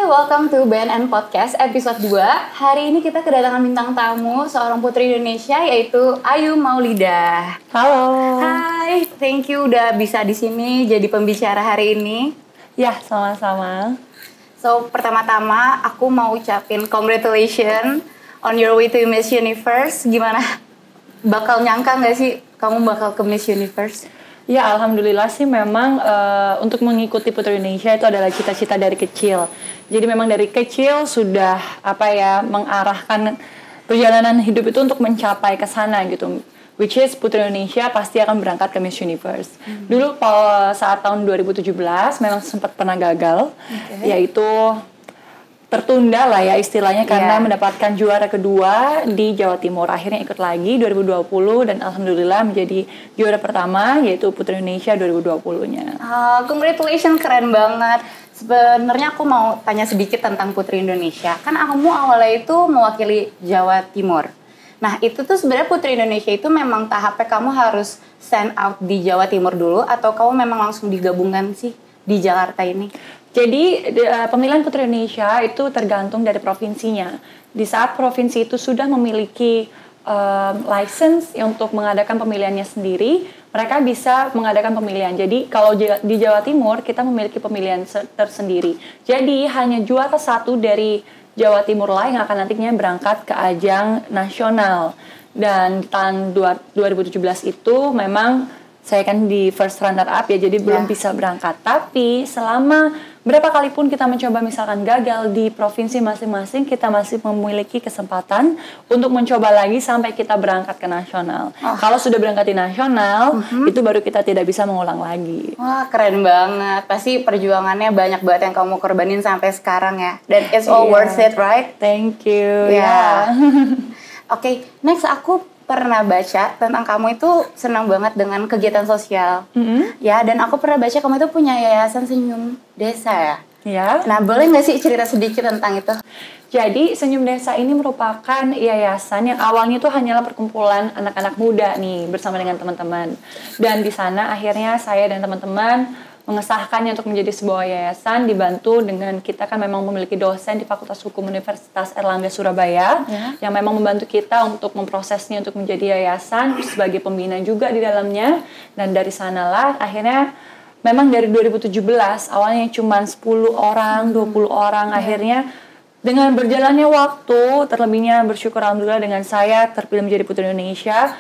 Welcome to BNN Podcast episode 2. Hari ini kita kedatangan bintang tamu, seorang putri Indonesia yaitu Ayu Maulidah. Halo. Hai, thank you udah bisa di sini jadi pembicara hari ini. Ya, sama-sama. So, pertama-tama aku mau ucapin congratulations on your way to Miss Universe. Gimana? Bakal nyangka nggak sih kamu bakal ke Miss Universe? Ya, alhamdulillah sih memang untuk mengikuti Putri Indonesia itu adalah cita-cita dari kecil. Jadi memang dari kecil sudah mengarahkan perjalanan hidup itu untuk mencapai ke sana gitu. Which is Putri Indonesia pasti akan berangkat ke Miss Universe. Dulu saat tahun 2017 memang sempat pernah gagal, yaitu tertunda lah ya istilahnya karena mendapatkan juara kedua di Jawa Timur. Akhirnya ikut lagi 2020 dan alhamdulillah menjadi juara pertama yaitu Putri Indonesia 2020-nya. Congratulations, keren banget. Sebenarnya aku mau tanya sedikit tentang Putri Indonesia. Kan kamu awalnya itu mewakili Jawa Timur. Nah, itu tuh sebenarnya Putri Indonesia itu memang tahapnya kamu harus stand out di Jawa Timur dulu atau kamu memang langsung digabungkan sih di Jakarta ini? Jadi pemilihan Putri Indonesia itu tergantung dari provinsinya. Di saat provinsi itu sudah memiliki license untuk mengadakan pemilihannya sendiri, mereka bisa mengadakan pemilihan. Jadi kalau di Jawa Timur kita memiliki pemilihan tersendiri. Jadi hanya juara satu dari Jawa Timur lah yang akan nantinya berangkat ke ajang nasional. Dan tahun 2017 itu memang saya kan di first runner up ya, jadi belum bisa berangkat. Tapi selama berapa kali pun kita mencoba misalkan gagal di provinsi masing-masing, kita masih memiliki kesempatan untuk mencoba lagi sampai kita berangkat ke nasional. Kalau sudah berangkat di nasional, itu baru kita tidak bisa mengulang lagi. Wah, keren banget. Pasti perjuangannya banyak banget yang kamu korbanin sampai sekarang ya. Dan it's all worth it, right? Thank you. Yeah. Oke, next aku pernah baca tentang kamu itu senang banget dengan kegiatan sosial. Ya, dan aku pernah baca kamu itu punya yayasan Senyum Desa ya? Ya. Nah, boleh nggak sih cerita sedikit tentang itu? Jadi, Senyum Desa ini merupakan yayasan yang awalnya itu hanyalah perkumpulan anak-anak muda nih bersama dengan teman-teman. Dan di sana akhirnya saya dan teman-teman mengesahkannya untuk menjadi sebuah yayasan, dibantu dengan kita kan memang memiliki dosen di Fakultas Hukum Universitas Airlangga Surabaya yang memang membantu kita untuk memprosesnya untuk menjadi yayasan sebagai pembina juga di dalamnya. Dan dari sanalah akhirnya memang dari 2017 awalnya cuma 10 orang, 20 orang, akhirnya dengan berjalannya waktu, terlebihnya bersyukur alhamdulillah dengan saya terpilih menjadi Putri Indonesia,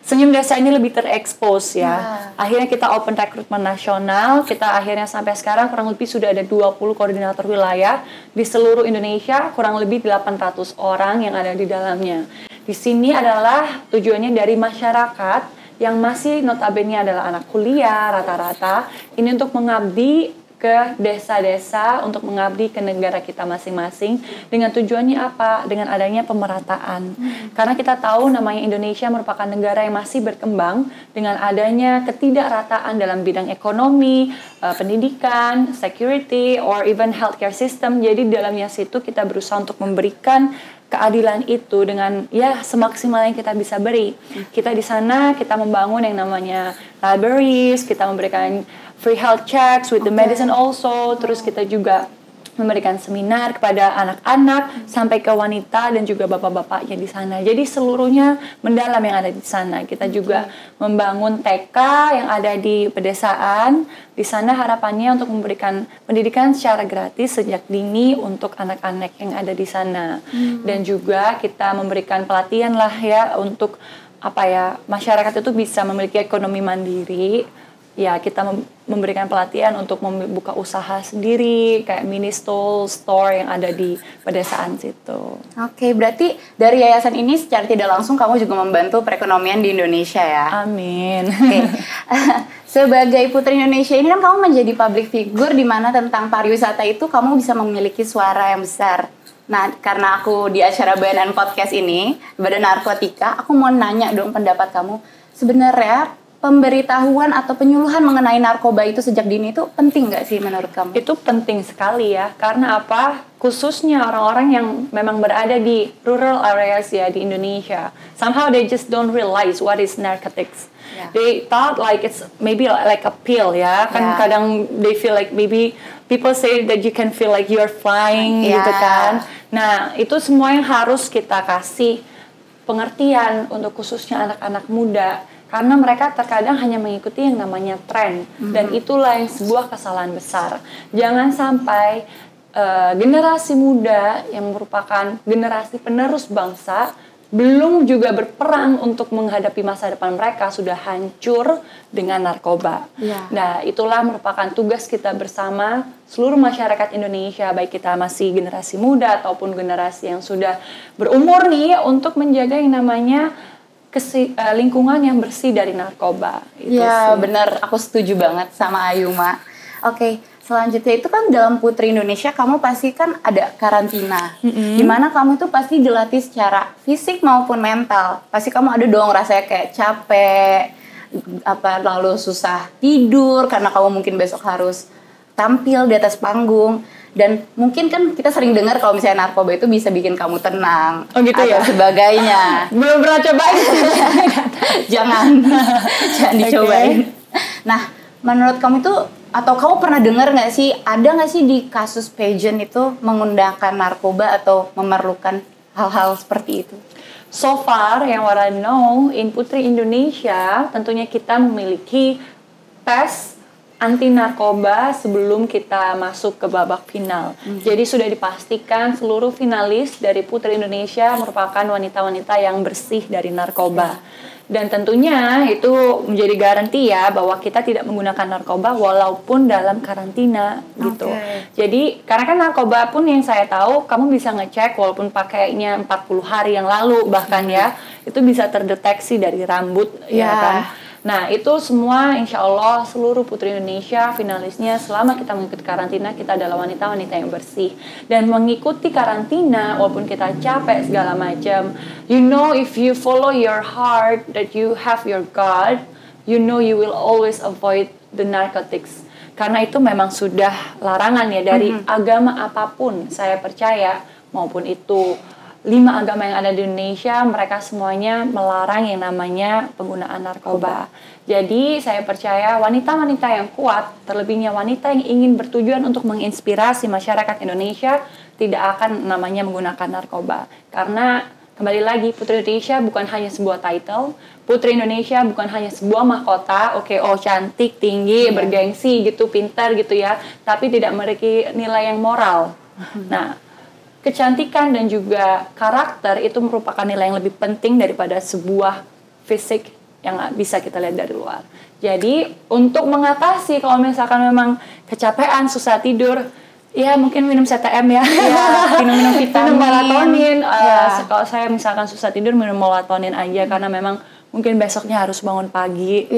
Senyum Desa ini lebih terekspos ya. Akhirnya kita open rekrutmen nasional, kita akhirnya sampai sekarang kurang lebih sudah ada 20 koordinator wilayah di seluruh Indonesia, kurang lebih 800 orang yang ada di dalamnya. Di sini adalah tujuannya dari masyarakat yang masih notabene adalah anak kuliah rata-rata, ini untuk mengabdi ke desa-desa untuk mengabdi ke negara kita masing-masing dengan tujuannya apa? Dengan adanya pemerataan. Karena kita tahu namanya Indonesia merupakan negara yang masih berkembang dengan adanya ketidakrataan dalam bidang ekonomi, pendidikan, security, or even healthcare system. Jadi di dalamnya situ kita berusaha untuk memberikan keadilan itu dengan ya semaksimal yang kita bisa beri. Kita di sana kita membangun yang namanya libraries, kita memberikan free health checks with the medicine also. Terus kita juga memberikan seminar kepada anak-anak sampai ke wanita dan juga bapak-bapaknya di sana. Jadi seluruhnya mendalam yang ada di sana. Kita juga membangun TK yang ada di pedesaan. Di sana harapannya untuk memberikan pendidikan secara gratis sejak dini untuk anak-anak yang ada di sana. Dan juga kita memberikan pelatihan lah ya untuk masyarakat itu bisa memiliki ekonomi mandiri. Ya, kita memberikan pelatihan untuk membuka usaha sendiri, kayak mini store yang ada di pedesaan situ. Oke, berarti dari yayasan ini secara tidak langsung kamu juga membantu perekonomian di Indonesia ya? Amin. Oke. Sebagai Putri Indonesia ini kan kamu menjadi public figure di mana tentang pariwisata itu kamu bisa memiliki suara yang besar. Nah, karena aku di acara BNN Podcast ini, Badan Narkotika, aku mau nanya dong pendapat kamu. Sebenarnya pemberitahuan atau penyuluhan mengenai narkoba itu sejak dini itu penting nggak sih menurut kamu? Itu penting sekali ya, karena apa? Khususnya orang-orang yang memang berada di rural areas ya di Indonesia. Somehow they just don't realize what is narcotics. Yeah. They thought like it's maybe like a pill ya. Kan Yeah. kadang they feel like maybe people say that you can feel like you're flying Yeah. gitu kan. Nah, itu semua yang harus kita kasih pengertian untuk khususnya anak-anak muda. Karena mereka terkadang hanya mengikuti yang namanya tren. Dan itulah yang sebuah kesalahan besar. Jangan sampai generasi muda yang merupakan generasi penerus bangsa belum juga berperang untuk menghadapi masa depan mereka sudah hancur dengan narkoba. Ya. Nah, itulah merupakan tugas kita bersama seluruh masyarakat Indonesia, baik kita masih generasi muda ataupun generasi yang sudah berumur nih, untuk menjaga yang namanya lingkungan yang bersih dari narkoba. Iya benar, aku setuju banget sama Ayuma. Oke, selanjutnya itu kan dalam Putri Indonesia kamu pasti kan ada karantina, dimana kamu itu pasti dilatih secara fisik maupun mental. Pasti kamu ada dong rasanya kayak capek, lalu susah tidur karena kamu mungkin besok harus tampil di atas panggung. Dan mungkin kan kita sering dengar kalau misalnya narkoba itu bisa bikin kamu tenang, oh gitu atau ya? sebagainya. Belum pernah cobain. jangan dicobain. Nah, menurut kamu itu, atau kamu pernah dengar nggak sih, ada nggak sih di kasus pageant itu menggunakan narkoba atau memerlukan hal-hal seperti itu? So far, yang what I know, in Putri Indonesia, tentunya kita memiliki tes anti narkoba sebelum kita masuk ke babak final. Jadi sudah dipastikan seluruh finalis dari Putri Indonesia merupakan wanita-wanita yang bersih dari narkoba. Dan tentunya itu menjadi garansi ya bahwa kita tidak menggunakan narkoba walaupun dalam karantina gitu. Jadi karena kan narkoba pun yang saya tahu kamu bisa ngecek walaupun pakainya 40 hari yang lalu bahkan ya, itu bisa terdeteksi dari rambut ya kan. Nah, itu semua insya Allah seluruh Putri Indonesia finalisnya selama kita mengikuti karantina, kita adalah wanita-wanita yang bersih. Dan mengikuti karantina walaupun kita capek segala macam, you know, if you follow your heart, that you have your God, you know you will always avoid the narcotics. Karena itu memang sudah larangan ya dari agama apapun, saya percaya, maupun itu 5 agama yang ada di Indonesia, mereka semuanya melarang yang namanya penggunaan narkoba. Jadi saya percaya wanita-wanita yang kuat, terlebihnya wanita yang ingin bertujuan untuk menginspirasi masyarakat Indonesia, tidak akan namanya menggunakan narkoba. Karena kembali lagi, Putri Indonesia bukan hanya sebuah title, Putri Indonesia bukan hanya sebuah mahkota, cantik, tinggi, bergengsi gitu, pintar gitu ya, tapi tidak memiliki nilai yang moral. Nah, kecantikan dan juga karakter itu merupakan nilai yang lebih penting daripada sebuah fisik yang bisa kita lihat dari luar. Jadi untuk mengatasi kalau misalkan memang kecapean, susah tidur, ya mungkin minum CTM ya, minum vitamin, minum melatonin. Kalau saya misalkan susah tidur, minum melatonin aja karena memang mungkin besoknya harus bangun pagi.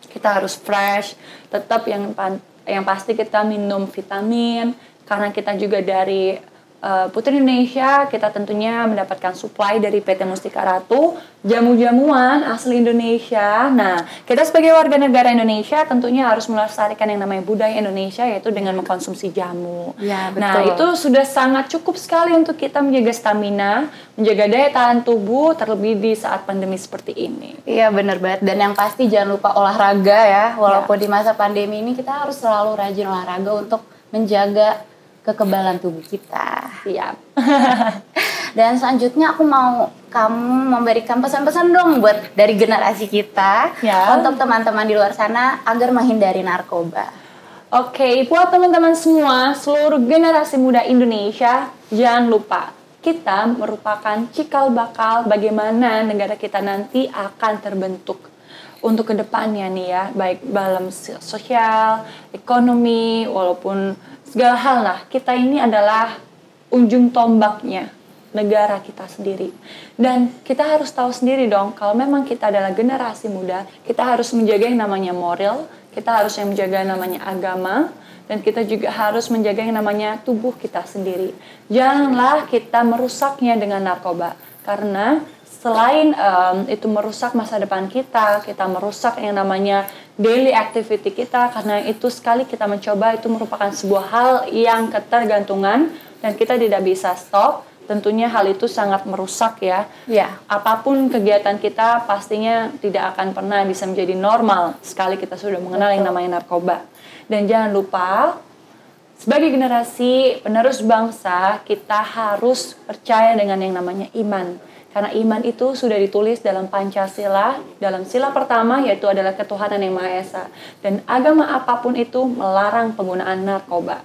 Kita harus fresh. Tetap yang pasti kita minum vitamin karena kita juga dari Putri Indonesia, kita tentunya mendapatkan supply dari PT Mustika Ratu, jamu-jamuan asli Indonesia. Nah, kita sebagai warga negara Indonesia tentunya harus melestarikan yang namanya budaya Indonesia, yaitu dengan mengkonsumsi jamu. Nah, itu sudah sangat cukup sekali untuk kita menjaga stamina, menjaga daya tahan tubuh, terlebih di saat pandemi seperti ini. Iya, benar banget. Dan yang pasti jangan lupa olahraga ya. Walaupun di masa pandemi ini kita harus selalu rajin olahraga untuk menjaga kekebalan tubuh kita. Siap. Dan selanjutnya aku mau kamu memberikan pesan-pesan dong buat dari generasi kita untuk teman-teman di luar sana agar menghindari narkoba. Oke, buat teman-teman semua, seluruh generasi muda Indonesia, jangan lupa kita merupakan cikal bakal bagaimana negara kita nanti akan terbentuk untuk kedepannya nih ya, baik dalam sosial, ekonomi, walaupun segala hal lah. Kita ini adalah ujung tombaknya negara kita sendiri. Dan kita harus tahu sendiri dong, kalau memang kita adalah generasi muda, kita harus menjaga yang namanya moral, kita harus yang menjaga yang namanya agama, dan kita juga harus menjaga yang namanya tubuh kita sendiri. Janganlah kita merusaknya dengan narkoba, karena selain itu merusak masa depan kita merusak yang namanya daily activity kita, karena itu sekali kita mencoba itu merupakan sebuah hal yang ketergantungan dan kita tidak bisa stop. Tentunya hal itu sangat merusak ya. Apapun kegiatan kita pastinya tidak akan pernah bisa menjadi normal sekali kita sudah mengenal yang namanya narkoba. Dan jangan lupa, sebagai generasi penerus bangsa, kita harus percaya dengan yang namanya iman. Karena iman itu sudah ditulis dalam Pancasila, dalam sila pertama yaitu adalah ketuhanan yang Maha Esa. Dan agama apapun itu melarang penggunaan narkoba.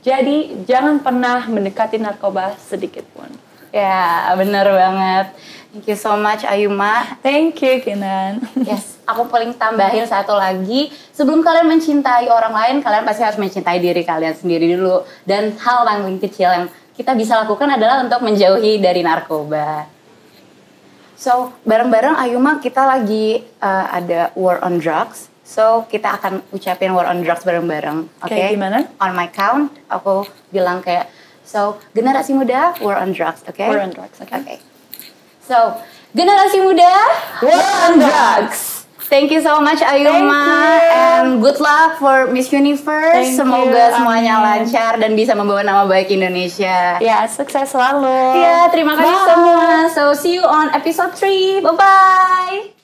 Jadi jangan pernah mendekati narkoba sedikit pun. Ya, benar banget. Thank you so much Ayuma. Thank you Kinan. Yes, aku paling tambahin satu lagi. Sebelum kalian mencintai orang lain, kalian pasti harus mencintai diri kalian sendiri dulu. Dan hal paling kecil yang kita bisa lakukan adalah untuk menjauhi dari narkoba. So, bareng-bareng Ayuma kita lagi ada War on Drugs. So, kita akan ucapin War on Drugs bareng-bareng. Oke? Kayak gimana? On my count, aku bilang kayak, so, generasi muda, War on Drugs, oke? War on Drugs, oke. So, generasi muda, War on Drugs. Thank you so much Ayuma, and good luck for Miss Universe. Semoga semuanya lancar dan bisa membawa nama baik Indonesia. Ya, sukses selalu. Ya, terima kasih semua. So, see you on episode 3. Bye-bye.